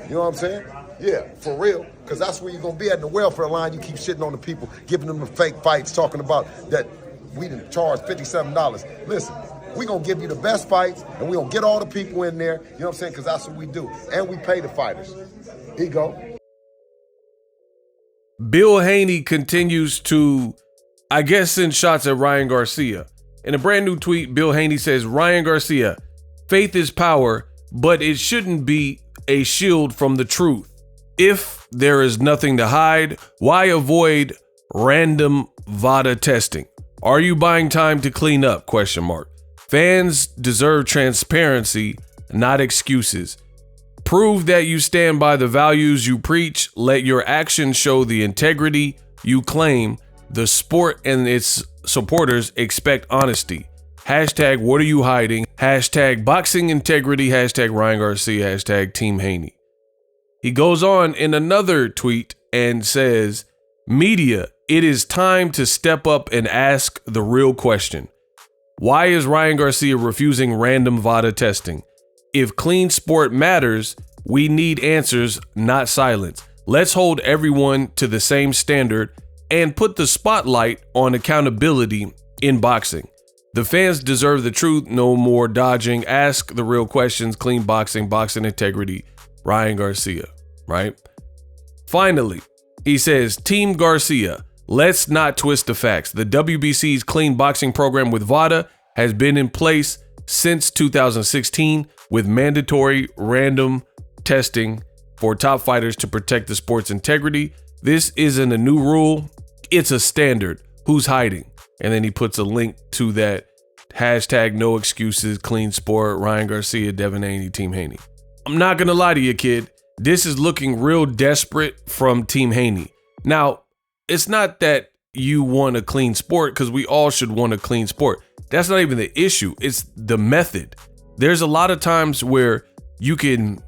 You know what I'm saying? Yeah, for real. Because that's where you're going to be at in the welfare line. You keep shitting on the people, giving them the fake fights, talking about that we didn't charge $57. Listen, we're going to give you the best fights, and we're going to get all the people in there. You know what I'm saying? Because that's what we do. And we pay the fighters. Here you go. Bill Haney continues to, I guess, send shots at Ryan Garcia. In a brand new tweet, Bill Haney says, Ryan Garcia, faith is power, but it shouldn't be a shield from the truth. If there is nothing to hide, why avoid random Vada testing? Are you buying time to clean up? ? Fans deserve transparency, not excuses. Prove that you stand by the values you preach. Let your actions show the integrity you claim. The sport and its supporters expect honesty. Hashtag what are you hiding? Hashtag boxing integrity. Hashtag Ryan Garcia. Hashtag Team Haney. He goes on in another tweet and says, media, it is time to step up and ask the real question. Why is Ryan Garcia refusing random Vada testing? If clean sport matters, we need answers, not silence. Let's hold everyone to the same standard and put the spotlight on accountability in boxing. The fans deserve the truth. No more dodging. Ask the real questions. Clean boxing, boxing integrity. Ryan Garcia, right? Finally, he says, Team Garcia, let's not twist the facts. The WBC's clean boxing program with Vada has been in place since 2016 with mandatory random testing for top fighters to protect the sport's integrity. This isn't a new rule. It's a standard. Who's hiding? And then he puts a link to that hashtag no excuses, clean sport, Ryan Garcia, Devin Haney, Team Haney. I'm not going to lie to you, kid. This is looking real desperate from Team Haney. Now, it's not that you want a clean sport, because we all should want a clean sport. That's not even the issue. It's the method. There's a lot of times where you can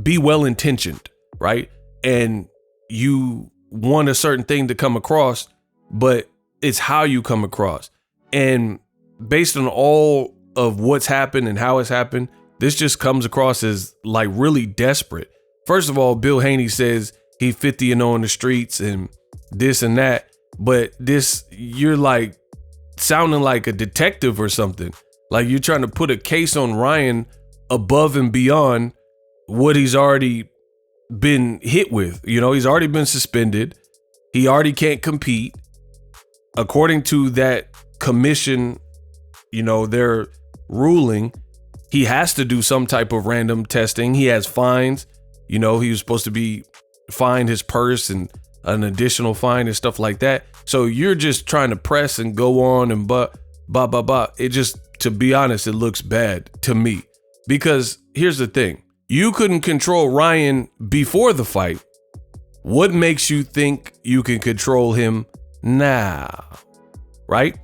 be well-intentioned, right? And you want a certain thing to come across, but it's how you come across. And based on all of what's happened and how it's happened, this just comes across as like really desperate. First of all, Bill Haney says he 50-0 in the streets and this and that, but this, you're like sounding like a detective or something. Like you're trying to put a case on Ryan above and beyond what he's already been hit with. You know, he's already been suspended. He already can't compete. According to that commission, you know, their ruling, he has to do some type of random testing. He has fines. You know, he was supposed to be fined his purse and an additional fine and stuff like that. So you're just trying to press and go on and it just, to be honest, it looks bad to me. Because here's the thing. You couldn't control Ryan before the fight. What makes you think you can control him now? Right?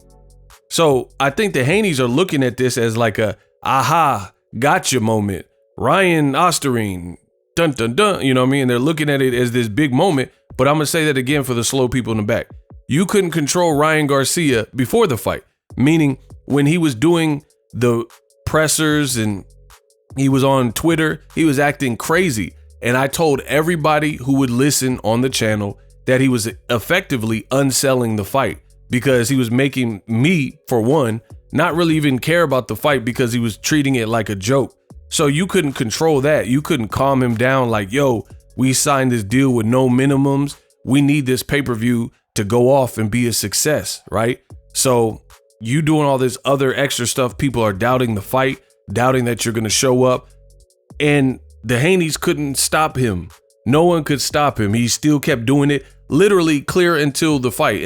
So I think the Haneys are looking at this as like a aha, gotcha moment. Ryan Osterine, dun dun dun, you know what I mean? They're looking at it as this big moment, but I'm gonna say that again for the slow people in the back. You couldn't control Ryan Garcia before the fight, meaning when he was doing the pressers and he was on Twitter, he was acting crazy. And I told everybody who would listen on the channel that he was effectively unselling the fight, because he was making me, for one, not really even care about the fight because he was treating it like a joke. So you couldn't control that. You couldn't calm him down like, yo, we signed this deal with no minimums. We need this pay-per-view to go off and be a success, right? So you doing all this other extra stuff, people are doubting the fight, doubting that you're going to show up. And the Haneys couldn't stop him. No one could stop him. He still kept doing it literally clear until fight.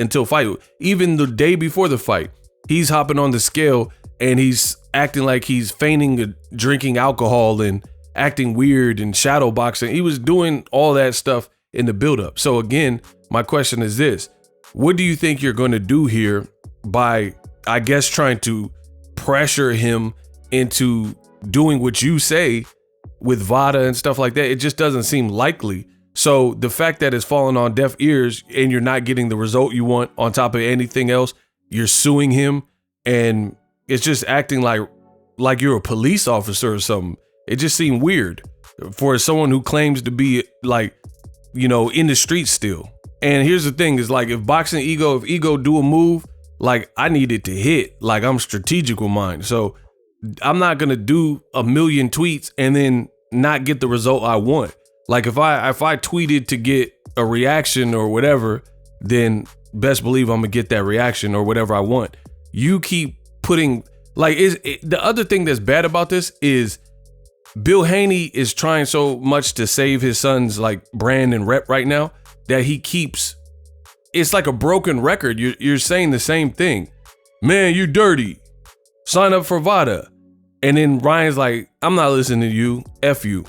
Even the day before the fight, he's hopping on the scale and he's acting like he's feigning drinking alcohol and acting weird and shadow boxing. He was doing all that stuff in the buildup. So again, my question is this: what do you think you're going to do here by, I guess, trying to pressure him into doing what you say with Vada and stuff like that? It just doesn't seem likely. So the fact that it's falling on deaf ears and you're not getting the result you want, on top of anything else, you're suing him, and it's just acting like you're a police officer or something. It just seemed weird. for someone who claims to be like, you know, in the streets still. And here's the thing is like, if Ego do a move, like I need it to hit, like I'm strategic with mine. So I'm not going to do a million tweets and then not get the result I want. Like if I tweeted to get a reaction or whatever, then best believe I'm gonna get that reaction or whatever I want. You keep putting like the other thing that's bad about this is Bill Haney is trying so much to save his son's like brand and rep right now that he keeps, it's like a broken record. You're saying the same thing. Man, you dirty. Sign up for Vada. And then Ryan's like, I'm not listening to you. F you.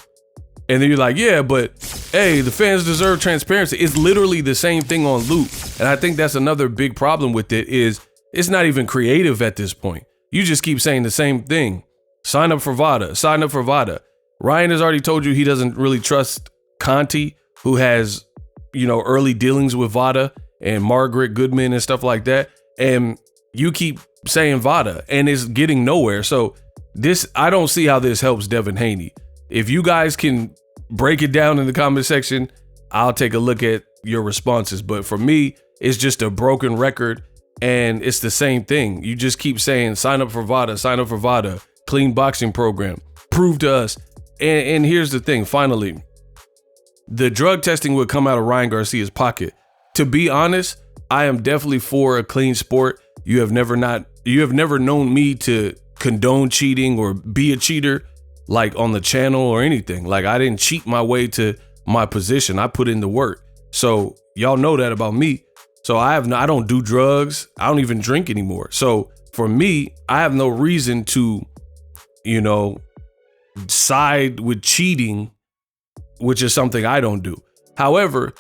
And then you're like, yeah, but hey, the fans deserve transparency. It's literally the same thing on loop. And I think that's another big problem with it is it's not even creative at this point. You just keep saying the same thing. Sign up for Vada. Sign up for Vada. Ryan has already told you he doesn't really trust Conti, who has, you know, early dealings with Vada and Margaret Goodman and stuff like that. And you keep saying Vada and it's getting nowhere. So this, I don't see how this helps Devin Haney. If you guys can break it down in the comment section, I'll take a look at your responses. But for me, it's just a broken record and it's the same thing. You just keep saying, sign up for Vada, sign up for Vada, clean boxing program, prove to us. And here's the thing, finally, the drug testing would come out of Ryan Garcia's pocket. To be honest, I am definitely for a clean sport. You have never known me to condone cheating or be a cheater like on the channel or anything. Like I didn't cheat my way to my position. I put in the work. So y'all know that about me. So I don't do drugs. I don't even drink anymore. So for me, I have no reason to, you know, side with cheating, which is something I don't do. However,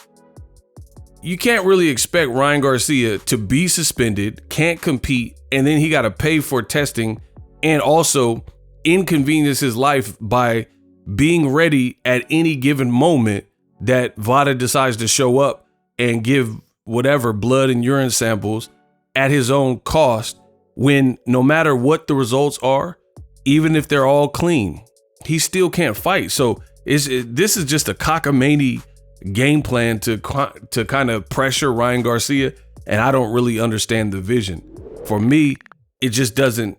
you can't really expect Ryan Garcia to be suspended, can't compete, and then he got to pay for testing and also inconvenience his life by being ready at any given moment that Vada decides to show up and give whatever blood and urine samples at his own cost, when no matter what the results are, even if they're all clean, he still can't fight. So this is just a cockamamie game plan to kind of pressure Ryan Garcia, and I don't really understand the vision. For me, it just doesn't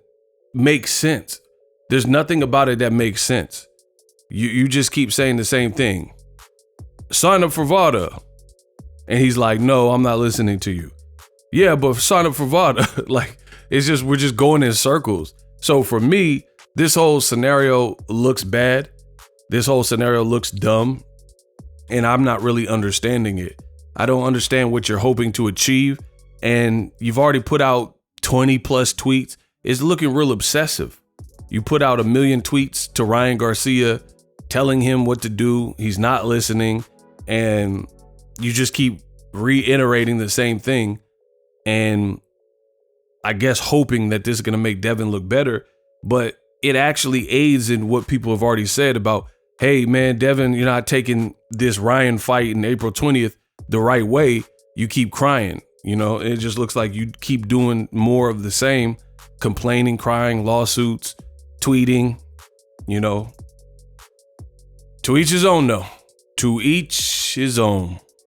make sense. There's nothing about it that makes sense. You just keep saying the same thing. Sign up for Vada. And he's like, no, I'm not listening to you. Yeah, but sign up for Vada. Like, we're just going in circles. So for me, this whole scenario looks bad. This whole scenario looks dumb. And I'm not really understanding it. I don't understand what you're hoping to achieve. And you've already put out 20 plus tweets. It's looking real obsessive. You put out 1 million tweets to Ryan Garcia telling him what to do. He's not listening. And you just keep reiterating the same thing. And I guess hoping that this is going to make Devin look better. But it actually aids in what people have already said about, hey, man, Devin, you're not taking this Ryan fight in April 20th the right way. You keep crying. You know, it just looks like you keep doing more of the same, complaining, crying, lawsuits, tweeting, you know. To each his own, though. To each his own.